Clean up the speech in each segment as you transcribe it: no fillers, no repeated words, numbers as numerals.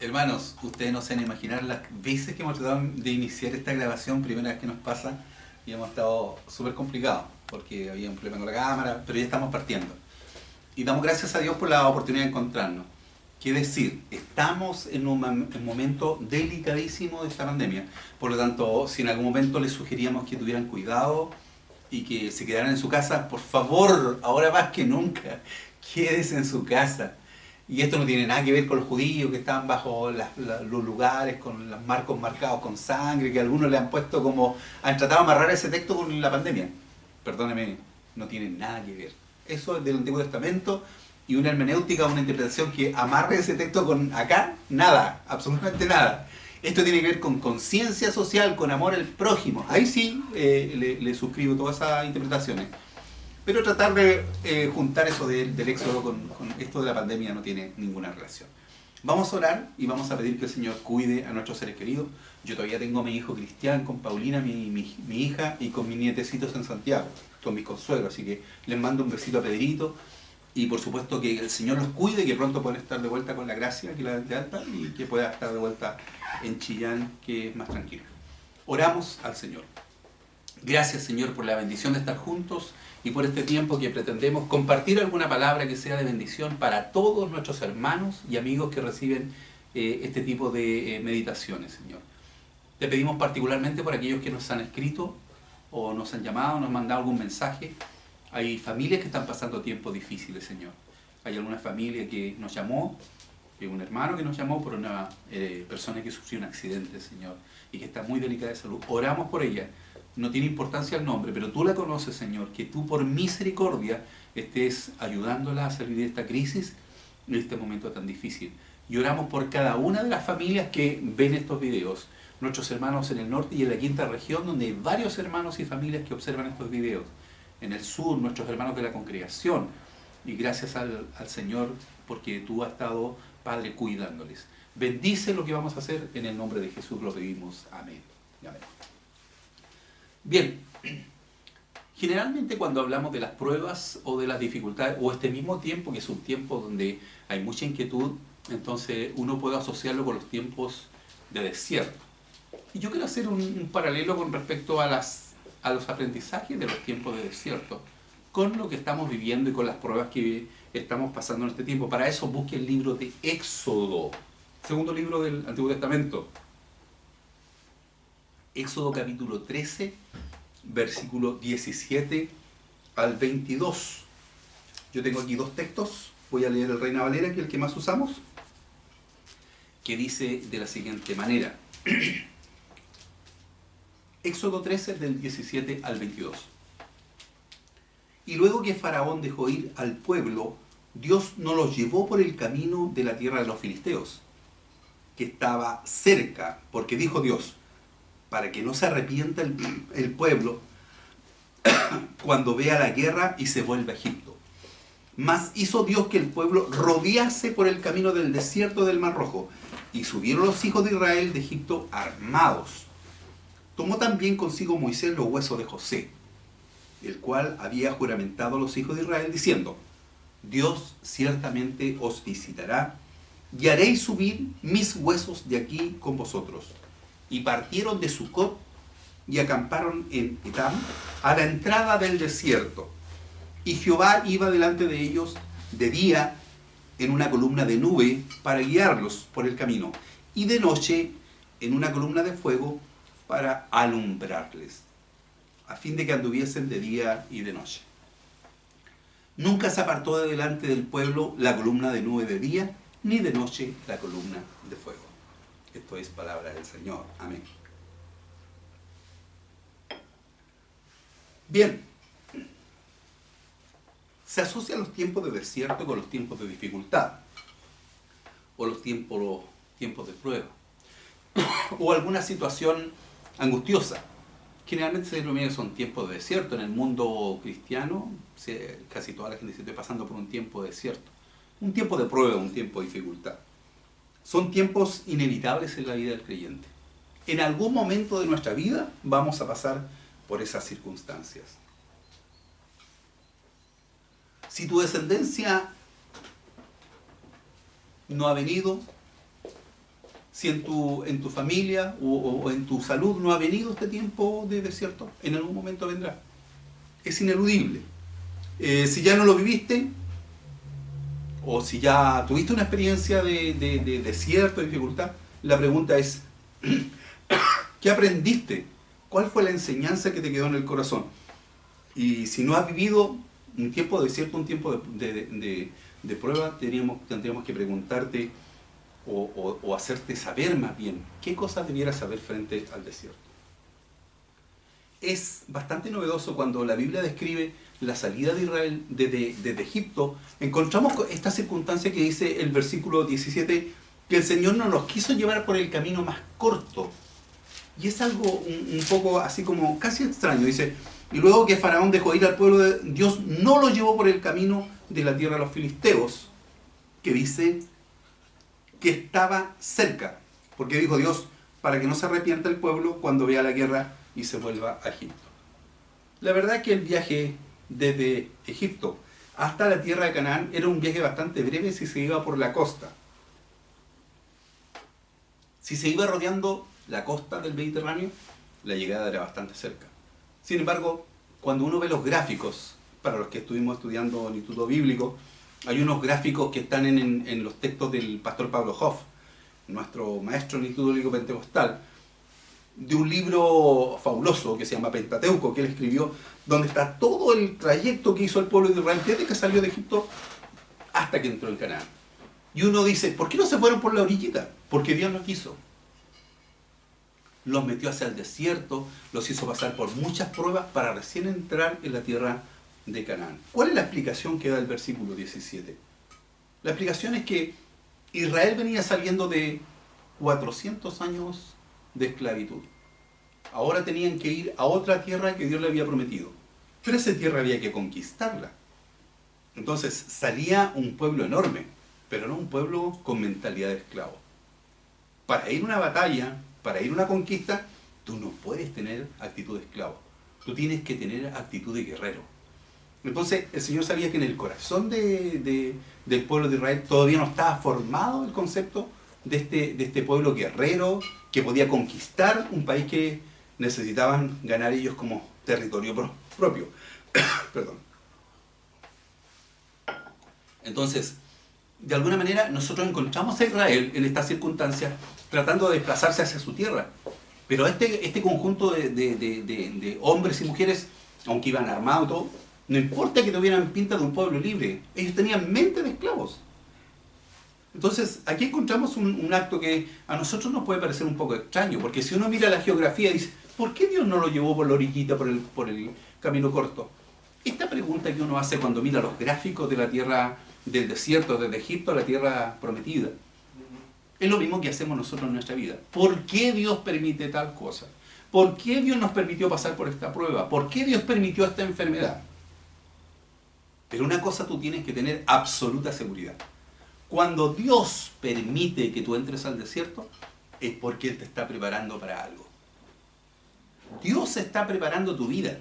Hermanos, ustedes no se van a imaginar las veces que hemos tratado de iniciar esta grabación, primera vez que nos pasa, y hemos estado súper complicados, porque había un problema con la cámara, pero ya estamos partiendo. Y damos gracias a Dios por la oportunidad de encontrarnos. Qué decir, estamos en un momento delicadísimo de esta pandemia. Por lo tanto, si en algún momento les sugeríamos que tuvieran cuidado y que se quedaran en su casa, por favor, ahora más que nunca, quédese en su casa. Y esto no tiene nada que ver con los judíos que estaban bajo los lugares, con los marcos marcados con sangre, que algunos le han puesto como... Han tratado de amarrar ese texto con la pandemia. Perdóneme, no tiene nada que ver. Eso es del Antiguo Testamento y una hermenéutica, una interpretación que amarre ese texto con acá, nada, absolutamente nada. Esto tiene que ver con conciencia social, con amor al prójimo. Ahí sí le suscribo todas esas interpretaciones. Pero tratar de juntar eso del éxodo con esto de la pandemia no tiene ninguna relación. Vamos a orar y vamos a pedir que el Señor cuide a nuestros seres queridos. Yo todavía tengo a mi hijo Cristian, con Paulina, mi hija, y con mis nietecitos en Santiago, con mis consuegros. Así que les mando un besito a Pedrito. Y por supuesto que el Señor los cuide, que pronto puedan estar de vuelta con la gracia, que la de alta, y que pueda estar de vuelta en Chillán, que es más tranquilo. Oramos al Señor. Gracias, Señor, por la bendición de estar juntos y por este tiempo que pretendemos compartir alguna palabra que sea de bendición para todos nuestros hermanos y amigos que reciben este tipo de meditaciones, Señor. Te pedimos particularmente por aquellos que nos han escrito o nos han llamado, nos han mandado algún mensaje. Hay familias que están pasando tiempos difíciles, Señor. Hay alguna familia que nos llamó, un hermano que nos llamó por una persona que sufrió un accidente, Señor, y que está muy delicada de salud. Oramos por ella. No tiene importancia el nombre, pero tú la conoces, Señor, que tú por misericordia estés ayudándola a salir de esta crisis en este momento tan difícil. Y oramos por cada una de las familias que ven estos videos, nuestros hermanos en el norte y en la quinta región, donde hay varios hermanos y familias que observan estos videos. En el sur, nuestros hermanos de la congregación. Y gracias al Señor, porque tú has estado, Padre, cuidándoles. Bendice lo que vamos a hacer, en el nombre de Jesús lo pedimos. Amén. Amén. Bien, generalmente cuando hablamos de las pruebas o de las dificultades, o este mismo tiempo, que es un tiempo donde hay mucha inquietud, entonces uno puede asociarlo con los tiempos de desierto. Y yo quiero hacer un paralelo con respecto a los aprendizajes de los tiempos de desierto, con lo que estamos viviendo y con las pruebas que estamos pasando en este tiempo. Para eso busque el libro de Éxodo, segundo libro del Antiguo Testamento. Éxodo capítulo 13, versículo 17 al 22. Yo tengo aquí dos textos. Voy a leer el Reina Valera, que es el que más usamos, que dice de la siguiente manera. Éxodo 13, del 17 al 22. Y luego que Faraón dejó ir al pueblo, Dios no los llevó por el camino de la tierra de los filisteos, que estaba cerca, porque dijo Dios, para que no se arrepienta el pueblo cuando vea la guerra y se vuelva a Egipto. Mas hizo Dios que el pueblo rodease por el camino del desierto del Mar Rojo, y subieron los hijos de Israel de Egipto armados. Tomó también consigo Moisés los huesos de José, el cual había juramentado a los hijos de Israel, diciendo, Dios ciertamente os visitará, y haréis subir mis huesos de aquí con vosotros. Y partieron de Sucot y acamparon en Etam, a la entrada del desierto. Y Jehová iba delante de ellos de día en una columna de nube para guiarlos por el camino, y de noche en una columna de fuego para alumbrarles, a fin de que anduviesen de día y de noche. Nunca se apartó de delante del pueblo la columna de nube de día, ni de noche la columna de fuego. Esto es palabra del Señor. Amén. Bien. Se asocian los tiempos de desierto con los tiempos de dificultad, o los tiempos de prueba, o alguna situación angustiosa. Generalmente se denomina que son tiempos de desierto. En el mundo cristiano, casi toda la gente se está pasando por un tiempo de desierto. Un tiempo de prueba, un tiempo de dificultad. Son tiempos inevitables en la vida del creyente. En algún momento de nuestra vida vamos a pasar por esas circunstancias. Si tu descendencia no ha venido, si en tu familia o en tu salud no ha venido este tiempo de desierto, en algún momento vendrá. Es ineludible. Si ya no lo viviste, o si ya tuviste una experiencia de desierto, de dificultad, la pregunta es, ¿qué aprendiste? ¿Cuál fue la enseñanza que te quedó en el corazón? Y si no has vivido un tiempo de desierto, un tiempo de prueba, tendríamos que preguntarte o hacerte saber más bien qué cosas debieras saber frente al desierto. Es bastante novedoso cuando la Biblia describe la salida de Israel desde Egipto. Encontramos esta circunstancia que dice el versículo 17, que el Señor no los quiso llevar por el camino más corto. Y es algo un poco así como casi extraño. Dice, y luego que Faraón dejó ir al pueblo de Dios, no lo llevó por el camino de la tierra de los filisteos, que dice que estaba cerca. Porque dijo Dios, para que no se arrepienta el pueblo cuando vea la guerra y se vuelva a Egipto. La verdad es que el viaje desde Egipto hasta la tierra de Canaán era un viaje bastante breve si se iba por la costa. Si se iba rodeando la costa del Mediterráneo, la llegada era bastante cerca. Sin embargo, cuando uno ve los gráficos, para los que estuvimos estudiando el Instituto Bíblico, hay unos gráficos que están en los textos del pastor Pablo Hoff, nuestro maestro en el Instituto Bíblico Pentecostal, de un libro fabuloso que se llama Pentateuco, que él escribió, donde está todo el trayecto que hizo el pueblo de Israel desde que salió de Egipto hasta que entró en Canaán. Y uno dice, ¿por qué no se fueron por la orillita? Porque Dios no quiso. Los metió hacia el desierto, los hizo pasar por muchas pruebas para recién entrar en la tierra de Canaán. ¿Cuál es la explicación que da el versículo 17? La explicación es que Israel venía saliendo de 400 años de esclavitud. Ahora tenían que ir a otra tierra que Dios le había prometido. Pero esa tierra había que conquistarla. Entonces salía un pueblo enorme, pero no un pueblo con mentalidad de esclavo. Para ir a una batalla, para ir a una conquista, tú no puedes tener actitud de esclavo. Tú tienes que tener actitud de guerrero. Entonces el Señor sabía que en el corazón del pueblo de Israel todavía no estaba formado el concepto de este pueblo guerrero que podía conquistar un país que necesitaban ganar ellos como territorio propio. Perdón. Entonces, de alguna manera nosotros encontramos a Israel en estas circunstancias tratando de desplazarse hacia su tierra. Pero este conjunto de hombres y mujeres, aunque iban armados y todo, no importa que tuvieran pinta de un pueblo libre, ellos tenían mente de esclavos. Entonces, aquí encontramos un acto que a nosotros nos puede parecer un poco extraño, porque si uno mira la geografía y dice, ¿por qué Dios no lo llevó por la orillita, por el camino corto? Esta pregunta que uno hace cuando mira los gráficos de la tierra del desierto, desde Egipto a la tierra prometida, es lo mismo que hacemos nosotros en nuestra vida. ¿Por qué Dios permite tal cosa? ¿Por qué Dios nos permitió pasar por esta prueba? ¿Por qué Dios permitió esta enfermedad? Pero una cosa tú tienes que tener absoluta seguridad. Cuando Dios permite que tú entres al desierto, es porque Él te está preparando para algo. Dios está preparando tu vida.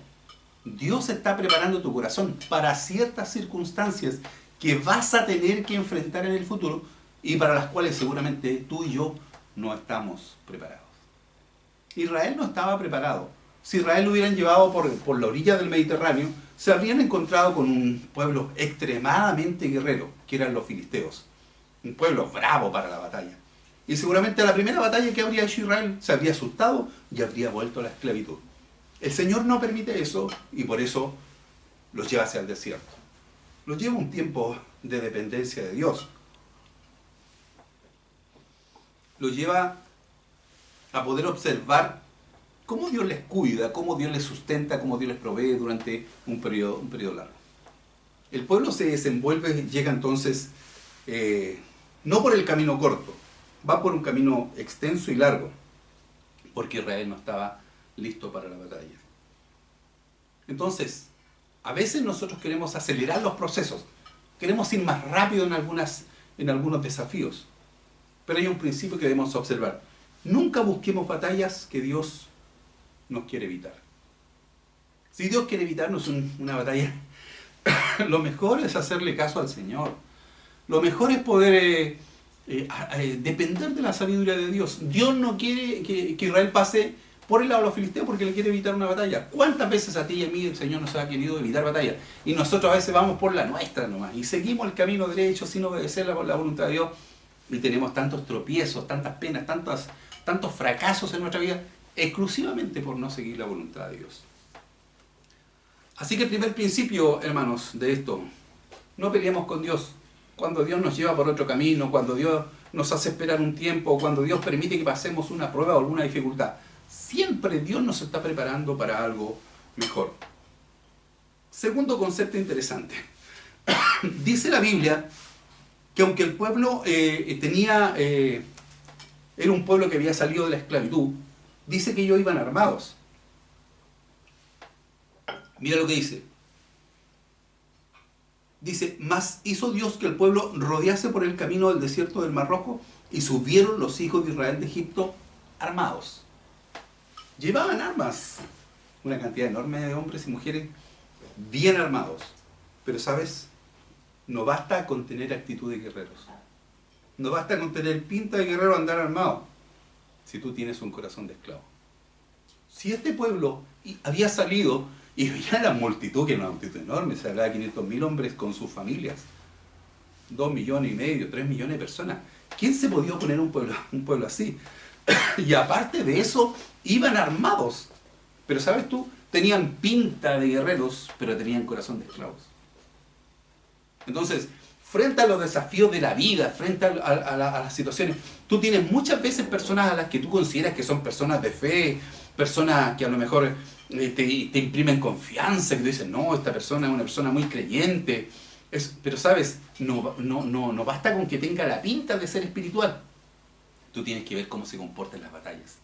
Dios está preparando tu corazón para ciertas circunstancias que vas a tener que enfrentar en el futuro y para las cuales seguramente tú y yo no estamos preparados. Israel no estaba preparado. Si Israel lo hubieran llevado por la orilla del Mediterráneo, se habrían encontrado con un pueblo extremadamente guerrero, que eran los filisteos. Un pueblo bravo para la batalla. Y seguramente a la primera batalla que habría hecho Israel se habría asustado y habría vuelto a la esclavitud. El Señor no permite eso y por eso los lleva hacia el desierto. Los lleva un tiempo de dependencia de Dios. Los lleva a poder observar cómo Dios les cuida, cómo Dios les sustenta, cómo Dios les provee durante un periodo largo. El pueblo se desenvuelve, llega entonces no por el camino corto, va por un camino extenso y largo, porque Israel no estaba listo para la batalla. Entonces, a veces nosotros queremos acelerar los procesos, queremos ir más rápido en algunos desafíos, pero hay un principio que debemos observar. Nunca busquemos batallas que Dios nos quiere evitar. Si Dios quiere evitarnos una batalla, lo mejor es hacerle caso al Señor. Lo mejor es poder depender de la sabiduría de Dios. Dios no quiere que Israel pase por el lado de los filisteos porque le quiere evitar una batalla. ¿Cuántas veces a ti y a mí el Señor nos ha querido evitar batalla? Y nosotros a veces vamos por la nuestra nomás y seguimos el camino derecho sin obedecer la voluntad de Dios y tenemos tantos tropiezos, tantas penas, tantos fracasos en nuestra vida exclusivamente por no seguir la voluntad de Dios. Así que el primer principio, hermanos, de esto, no peleemos con Dios. Cuando Dios nos lleva por otro camino, cuando Dios nos hace esperar un tiempo, cuando Dios permite que pasemos una prueba o alguna dificultad, siempre Dios nos está preparando para algo mejor. Segundo concepto interesante. Dice la Biblia que aunque el pueblo era un pueblo que había salido de la esclavitud, dice que ellos iban armados. Mira lo que dice. Dice, mas hizo Dios que el pueblo rodease por el camino del desierto del Mar Rojo y subieron los hijos de Israel de Egipto armados. Llevaban armas, una cantidad enorme de hombres y mujeres bien armados. Pero ¿sabes? No basta con tener actitud de guerreros. No basta con tener pinta de guerrero andar armado si tú tienes un corazón de esclavo. Si este pueblo había salido y veía la multitud, que era una multitud enorme, se hablaba de 500.000 hombres con sus familias, 2,5 millones, 3 millones de personas. ¿Quién se podía oponer a un pueblo así? Y aparte de eso, iban armados. Pero ¿sabes tú? Tenían pinta de guerreros, pero tenían corazón de esclavos. Entonces, frente a los desafíos de la vida, frente a las situaciones, tú tienes muchas veces personas a las que tú consideras que son personas de fe, personas que a lo mejor te imprimen confianza, que tú dices, no, esta persona es una persona muy creyente. Pero sabes, no basta con que tenga la pinta de ser espiritual. Tú tienes que ver cómo se comporta en las batallas,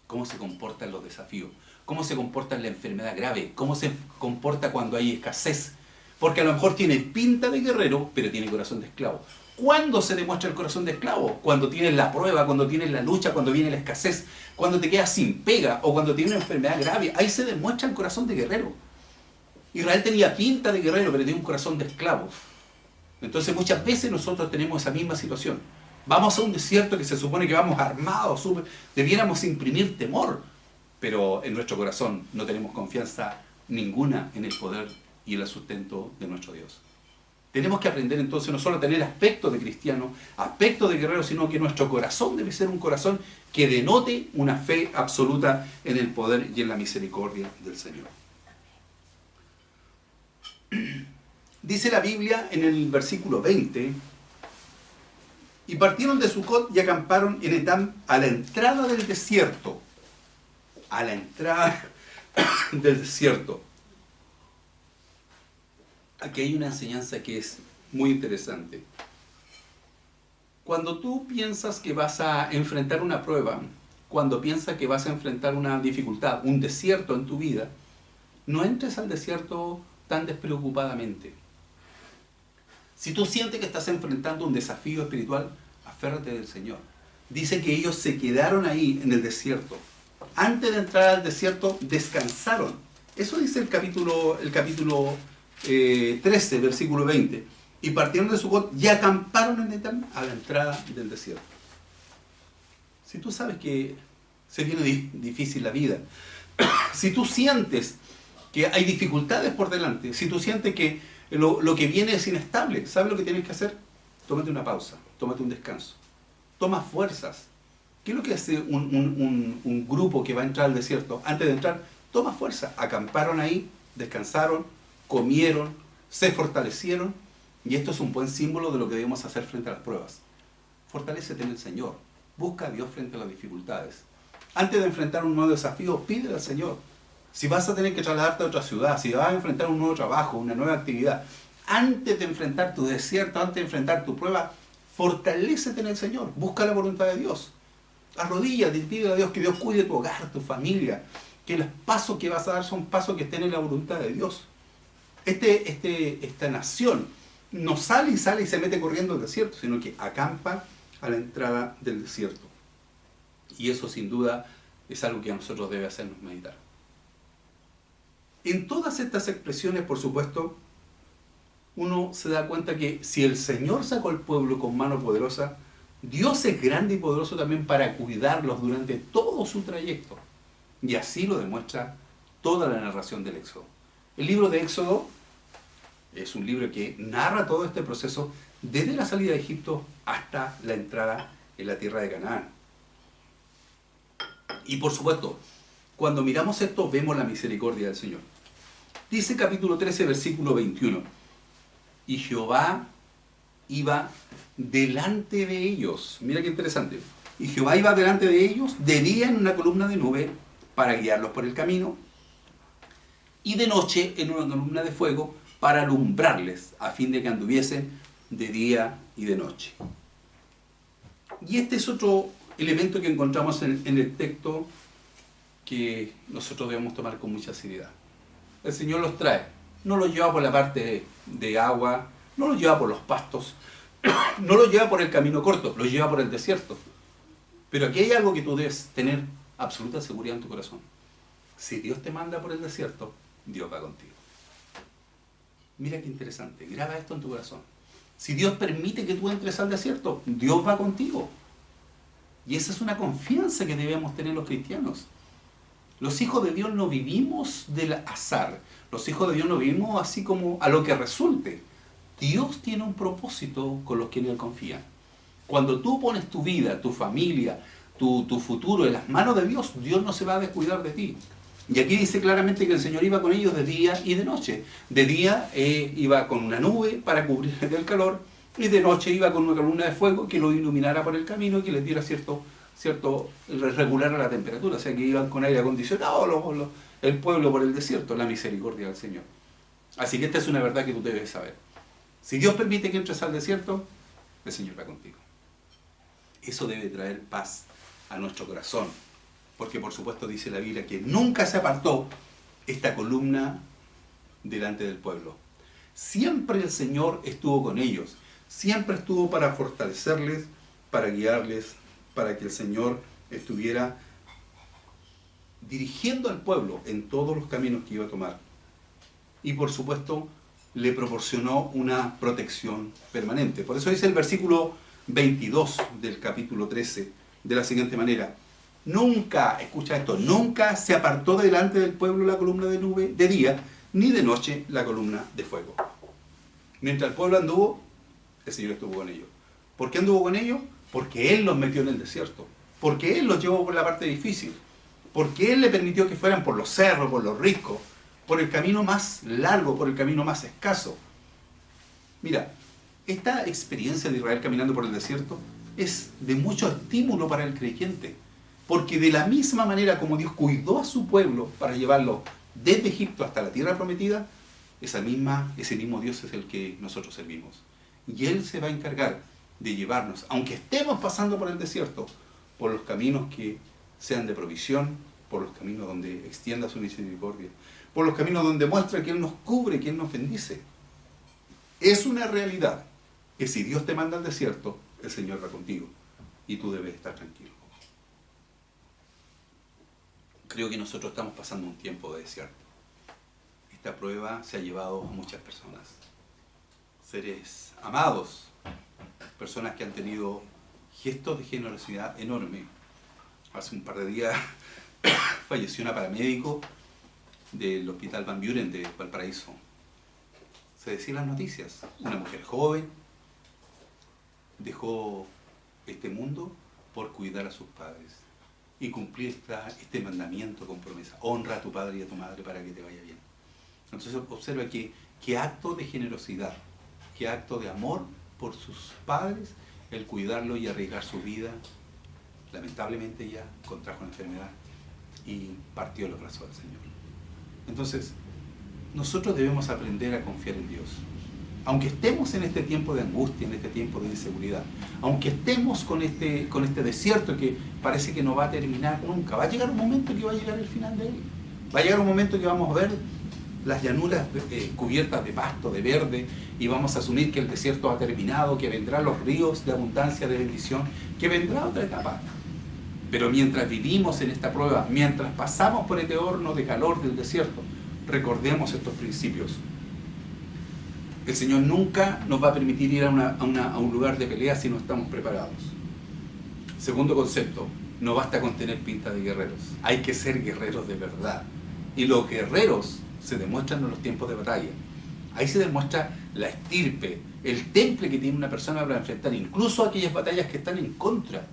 cómo se comporta en los desafíos, cómo se comporta en la enfermedad grave, cómo se comporta cuando hay escasez. Porque a lo mejor tiene pinta de guerrero, pero tiene corazón de esclavo. ¿Cuándo se demuestra el corazón de esclavo? Cuando tienes la prueba, cuando tienes la lucha, cuando viene la escasez, cuando te quedas sin pega o cuando tienes una enfermedad grave. Ahí se demuestra el corazón de guerrero. Israel tenía pinta de guerrero, pero tenía un corazón de esclavo. Entonces muchas veces nosotros tenemos esa misma situación. Vamos a un desierto que se supone que vamos armados, debiéramos imprimir temor, pero en nuestro corazón no tenemos confianza ninguna en el poder y el sustento de nuestro Dios. Tenemos que aprender entonces no solo a tener aspecto de cristiano, aspecto de guerrero, sino que nuestro corazón debe ser un corazón que denote una fe absoluta en el poder y en la misericordia del Señor. Dice la Biblia en el versículo 20, y partieron de Sucot y acamparon en Etam a la entrada del desierto. A la entrada del desierto. Aquí hay una enseñanza que es muy interesante. Cuando tú piensas que vas a enfrentar una prueba, cuando piensas que vas a enfrentar una dificultad, un desierto en tu vida, no entres al desierto tan despreocupadamente. Si tú sientes que estás enfrentando un desafío espiritual, aférrate del Señor. Dice que ellos se quedaron ahí en el desierto. Antes de entrar al desierto, descansaron. Eso dice el capítulo 13, versículo 20. Y partieron de Sucot y acamparon en Etam a la entrada del desierto. Si tú sabes que se viene difícil la vida, si tú sientes que hay dificultades por delante, si tú sientes que lo que viene es inestable, ¿sabes lo que tienes que hacer? Tómate una pausa, tómate un descanso, toma fuerzas. ¿Qué es lo que hace un grupo que va a entrar al desierto? Antes de entrar, toma fuerza. Acamparon ahí, descansaron, comieron, se fortalecieron, y esto es un buen símbolo de lo que debemos hacer frente a las pruebas. Fortalécete en el Señor, busca a Dios frente a las dificultades. Antes de enfrentar un nuevo desafío, pídele al Señor. Si vas a tener que trasladarte a otra ciudad, si vas a enfrentar un nuevo trabajo, una nueva actividad, antes de enfrentar tu desierto, antes de enfrentar tu prueba, fortalécete en el Señor, busca la voluntad de Dios. Arrodíllate y pide a Dios que Dios cuide tu hogar, tu familia, que los pasos que vas a dar son pasos que estén en la voluntad de Dios. Esta nación no sale y se mete corriendo al desierto, sino que acampa a la entrada del desierto. Y eso sin duda es algo que a nosotros debe hacernos meditar. En todas estas expresiones, por supuesto, uno se da cuenta que si el Señor sacó al pueblo con mano poderosa, Dios es grande y poderoso también para cuidarlos durante todo su trayecto. Y así lo demuestra toda la narración del Éxodo. El libro de Éxodo es un libro que narra todo este proceso desde la salida de Egipto hasta la entrada en la tierra de Canaán. Y por supuesto, cuando miramos esto, vemos la misericordia del Señor. Dice capítulo 13, versículo 21. Y Jehová iba delante de ellos. Mira qué interesante. Y Jehová iba delante de ellos de día en una columna de nube para guiarlos por el camino, y de noche en una columna de fuego para alumbrarles, a fin de que anduviesen de día y de noche. Y este es otro elemento que encontramos en el texto que nosotros debemos tomar con mucha seriedad. El Señor los trae, no los lleva por la parte de agua, no los lleva por los pastos, no los lleva por el camino corto, los lleva por el desierto. Pero aquí hay algo que tú debes tener absoluta seguridad en tu corazón. Si Dios te manda por el desierto, Dios va contigo. Mira qué interesante, graba esto en tu corazón. Si Dios permite que tú entres al desierto, Dios va contigo. Y esa es una confianza que debemos tener los cristianos. Los hijos de Dios no vivimos del azar. Los hijos de Dios no vivimos así como a lo que resulte. Dios tiene un propósito con los que en Él confían. Cuando tú pones tu vida, tu familia, tu futuro en las manos de Dios, Dios no se va a descuidar de ti. Y aquí dice claramente que el Señor iba con ellos de día y de noche. De día iba con una nube para cubrirles del calor, y de noche iba con una columna de fuego que lo iluminara por el camino y que les diera cierto regular a la temperatura. O sea que iban con aire acondicionado el pueblo por el desierto, la misericordia del Señor. Así que esta es una verdad que tú debes saber. Si Dios permite que entres al desierto, el Señor va contigo. Eso debe traer paz a nuestro corazón, porque por supuesto dice la Biblia que nunca se apartó esta columna delante del pueblo. Siempre el Señor estuvo con ellos, siempre estuvo para fortalecerles, para guiarles, para que el Señor estuviera dirigiendo al pueblo en todos los caminos que iba a tomar. Y por supuesto le proporcionó una protección permanente. Por eso dice el versículo 22 del capítulo 13 de la siguiente manera: nunca, escucha esto, nunca se apartó delante del pueblo la columna de nube de día, ni de noche la columna de fuego. Mientras el pueblo anduvo, el Señor estuvo con ellos. ¿Por qué anduvo con ellos? Porque Él los metió en el desierto, porque Él los llevó por la parte difícil, porque Él le permitió que fueran por los cerros, por los riscos, por el camino más largo, por el camino más escaso. Mira, esta experiencia de Israel caminando por el desierto es de mucho estímulo para el creyente, porque de la misma manera como Dios cuidó a su pueblo para llevarlo desde Egipto hasta la tierra prometida, ese mismo Dios es el que nosotros servimos. Y Él se va a encargar de llevarnos, aunque estemos pasando por el desierto, por los caminos que sean de provisión, por los caminos donde extienda su misericordia, por los caminos donde muestra que Él nos cubre, que Él nos bendice. Es una realidad que si Dios te manda al desierto, el Señor va contigo y tú debes estar tranquilo. Creo que nosotros estamos pasando un tiempo de desierto. Esta prueba se ha llevado a muchas personas, seres amados, personas que han tenido gestos de generosidad enorme. Hace un par de días falleció una paramédico del Hospital Van Buren de Valparaíso. Se decían las noticias, una mujer joven dejó este mundo por cuidar a sus padres y cumplir este mandamiento con promesa: honra a tu padre y a tu madre para que te vaya bien. Entonces observa qué acto de generosidad, qué acto de amor por sus padres, el cuidarlo y arriesgar su vida. Lamentablemente ya contrajo una enfermedad y partió los brazos del Señor. Entonces, nosotros debemos aprender a confiar en Dios. Aunque estemos en este tiempo de angustia, en este tiempo de inseguridad, aunque estemos con este desierto que parece que no va a terminar nunca, va a llegar un momento que va a llegar el final de él. Va a llegar un momento que vamos a ver las llanuras cubiertas de pasto, de verde, y vamos a asumir que el desierto ha terminado, que vendrán los ríos de abundancia, de bendición, que vendrá otra etapa. Pero mientras vivimos en esta prueba, mientras pasamos por este horno de calor del desierto, recordemos estos principios. El Señor nunca nos va a permitir ir a un lugar de pelea si no estamos preparados. Segundo concepto, no basta con tener pinta de guerreros, hay que ser guerreros de verdad. Y los guerreros se demuestran en los tiempos de batalla. Ahí se demuestra la estirpe, el temple que tiene una persona para enfrentar incluso aquellas batallas que están en contra.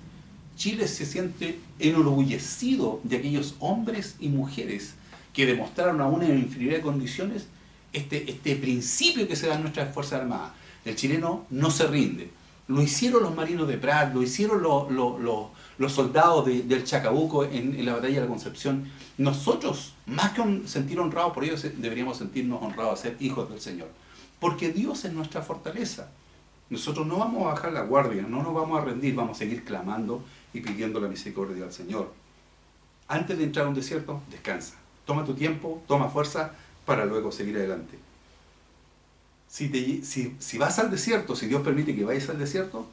Chile se siente enorgullecido de aquellos hombres y mujeres que demostraron aún en infinidad de condiciones este principio que se da en nuestras Fuerzas Armadas. El chileno no se rinde. Lo hicieron los marinos de Prat, lo hicieron los soldados del Chacabuco en la batalla de la Concepción. Nosotros, más que sentir honrados por ellos, deberíamos sentirnos honrados a ser hijos del Señor. Porque Dios es nuestra fortaleza. Nosotros no vamos a bajar la guardia, no nos vamos a rendir, vamos a seguir clamando y pidiendo la misericordia al Señor. Antes de entrar a un desierto, descansa. Toma tu tiempo, toma fuerza para luego seguir adelante. Si vas al desierto, si Dios permite que vayas al desierto,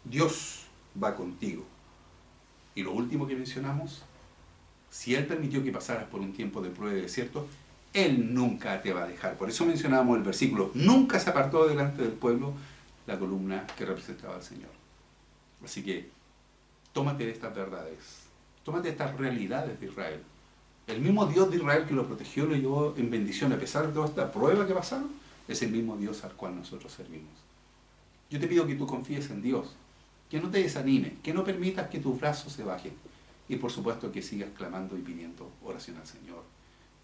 Dios va contigo. Y lo último que mencionamos, si Él permitió que pasaras por un tiempo de prueba y de desierto, Él nunca te va a dejar. Por eso mencionábamos el versículo, nunca se apartó delante del pueblo la columna que representaba al Señor. Así que, tómate de estas verdades, tómate de estas realidades de Israel. El mismo Dios de Israel que lo protegió, lo llevó en bendición a pesar de toda esta prueba que pasaron, es el mismo Dios al cual nosotros servimos. Yo te pido que tú confíes en Dios, que no te desanimes, que no permitas que tus brazos se bajen y por supuesto que sigas clamando y pidiendo oración al Señor.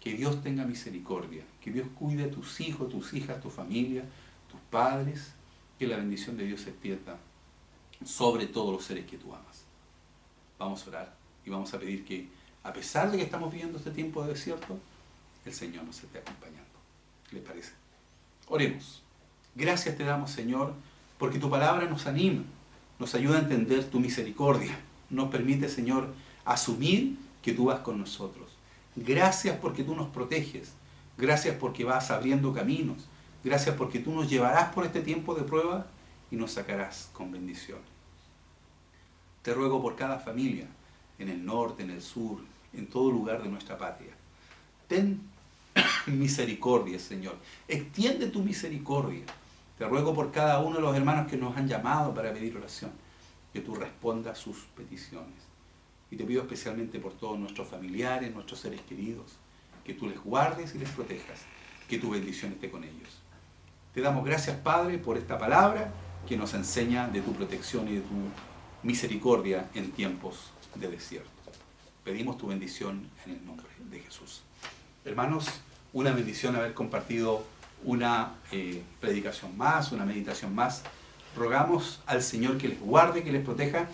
Que Dios tenga misericordia, que Dios cuide a tus hijos, tus hijas, tu familia, tus padres, que la bendición de Dios se extienda sobre todos los seres que tú amas. Vamos a orar y vamos a pedir que, a pesar de que estamos viviendo este tiempo de desierto, el Señor nos esté acompañando. ¿Qué les parece? Oremos. Gracias te damos, Señor, porque tu palabra nos anima, nos ayuda a entender tu misericordia, nos permite, Señor, asumir que tú vas con nosotros. Gracias porque tú nos proteges, gracias porque vas abriendo caminos, gracias porque tú nos llevarás por este tiempo de prueba y nos sacarás con bendición. Te ruego por cada familia, en el norte, en el sur, en todo lugar de nuestra patria. Ten misericordia, Señor. Extiende tu misericordia. Te ruego por cada uno de los hermanos que nos han llamado para pedir oración, que tú respondas sus peticiones. Y te pido especialmente por todos nuestros familiares, nuestros seres queridos, que tú les guardes y les protejas, que tu bendición esté con ellos. Te damos gracias, Padre, por esta palabra que nos enseña de tu protección y de tu misericordia en tiempos de desierto. Pedimos tu bendición en el nombre de Jesús. Hermanos, una bendición haber compartido una predicación más, una meditación más. Rogamos al Señor que les guarde, que les proteja.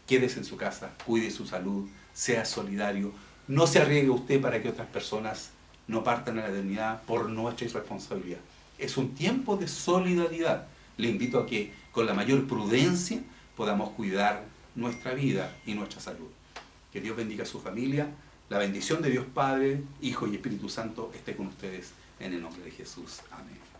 Quédese en su casa, cuide su salud, sea solidario. No se arriesgue usted para que otras personas no partan a la eternidad por nuestra irresponsabilidad. Es un tiempo de solidaridad. Le invito a que con la mayor prudencia podamos cuidar nuestra vida y nuestra salud. Que Dios bendiga a su familia. La bendición de Dios Padre, Hijo y Espíritu Santo esté con ustedes en el nombre de Jesús. Amén.